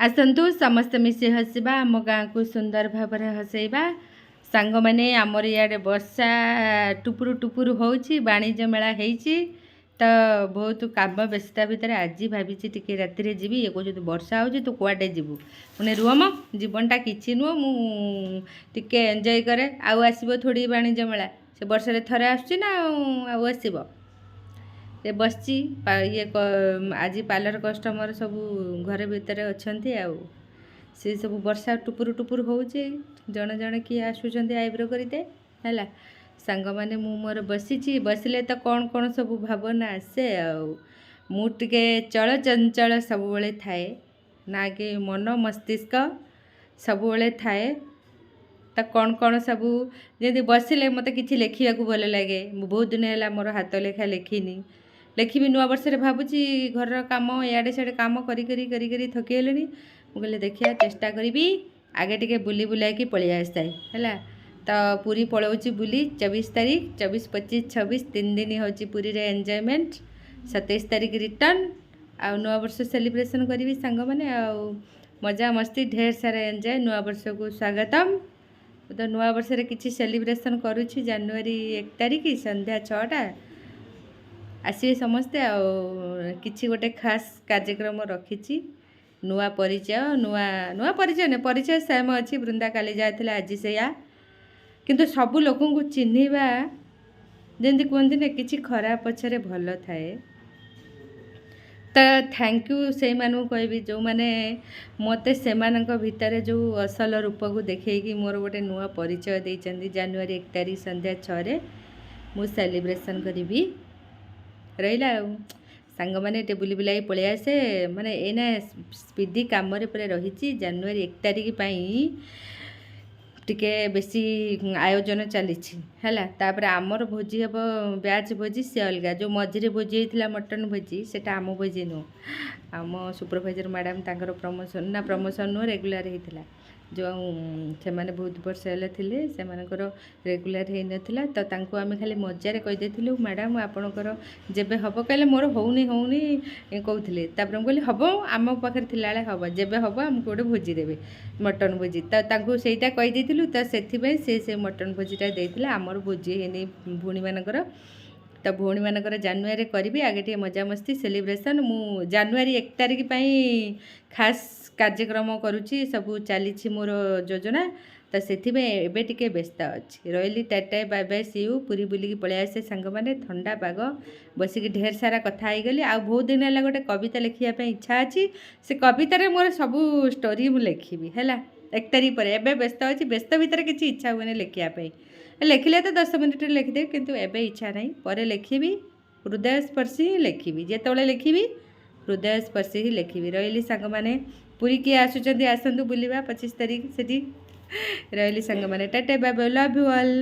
आसतु समस्त मिसी हसवा आम गाँ को सुंदर भाव हसैबा सांग मैंने आमर इे वर्षा टुपुर टुपुर होची वाणिज्य मेला होती तो बहुत काम व्यस्तता भितर आज भावी टी राति जीवी ये कहूँ वर्षा हो तू कुआडे जीवु पुणे रुहम जीवनटा कि नुह मुझे एंजय करे आसब थोड़ी वाणिज्य मेला से वर्ष थरे आसुची ना आसब से बसची ये आज पार्लर कस्टमर सब घर भितर अच्छा से सब वर्षा टुपुर टुपुर होचे जड़े जड़े किए आसुँच आईब्रो करते है सांग मैंने मोर बसी बसिले तो कौन कौन सब भावना आसे मुझे चल चंचल सब बेले थाए ना कि मन मस्तिष्क सब बेले थाए तो कौन कौन सब जमी बसिले मत कि लिखा भल लगे बहुत दिन है मोर हाथ लेखा लिखिनी लिखी नुआ वर्ष भावुची घर काम इे सियाड़े काम करी थकीगले मुझे देखिए चेष्टा करी आगे टिके बुली बुलाइकी पलि आसाए है तो पुरी पलाऊँच बुली 24 तारीख 24 25 26 3 दिन हूँ पुरी रे एंजॉयमेंट 27 तारीख रिटर्न आ नुआ वर्ष सेलिब्रेशन करी सांग मैंने मजा मस्ती ढेर सारा एंजॉय नुआ वर्ष को स्वागतम तो नुआ वर्ष किसी सेलिब्रेशन करुँची जनवरी 1 तारीख संध्या 6टा आसवे समस्ते किसी गोटे खास कार्यक्रम रखी नुआ परिचय नुआ परिचय नहीं परिचय सेम अच्छी बृंदा काली जाते आज से किंतु सबू लोक को चिन्हवा जमी कहते ना कि खराब पछरे भल थाए तो थैंक यू से कहबी जो मैंने मत से भितर जो असल रूप को देखी मोर गोटे नुआ परिचय देती जनवरी 1 तारीख संध्या 6 मु सेलिब्रेशन करी रहा सांग मैंने टे बुली बुलाई पलि आसे माने एना स्पीडी कम पूरा रही जनवरी 1 तारीख टिके बेसी आयोजन चली है आमर भोजी हम ब्याच भोजी सी अलग जो मझे भोजी होता मटन भोजी से आम भोजी नुह आम सुपरभाइजर मैडम तांकर प्रमोशन ना प्रमोशन नुह रेगुलर होता जो से मैंने बहुत वर्ष थे से रेगुलर हो नाला तो तांको आम खाली मजार कहीदेलु मैडम आपणकर जेबे हम कहले मोर होनी कहते कहली हम आम पाखे थिला हम जेबे हम आमको गोटे भोजी देवे मटन भोजी तो सहीटा कहीदेलु तो से मटन भोजीटा देते आमर भोजी है भूणी मानकर तो भौणी मानकर जानुआरी करी आगे टे मजामस्ती सेलिब्रेशन मु जनवरी 1 तारीख खास कार्यक्रम करुच्ची सब चली मोर योजना तो से टे व्यस्त अच्छी रही ta-ta bye bye see you पूरी बुलिकी पलि आसे सांग मैंने ठंडा पाग बसिक ढेर सारा कथा होगली आ बहुत दिन है गोटे कविता लिखापी इच्छा अच्छी से कवितार मोर सबू स्टोरी मुझे लिखी है 1 तारीख पर एवं व्यस्त अच्छी व्यस्त भितर किसी इच्छा हुए लिखापी लिखिले तो 10 मिनिट लिखिदे किंतु एबे इच्छा नहीं पर लिखी हृदय स्पर्शी ही लिखी जिते लिखी हृदय स्पर्शी ही लिखी रही सांग मैंने पूरी किए आसुँच आसतु बुलवा 25 तारीख से रही सांग मैंने ta-ta bye bye love you all.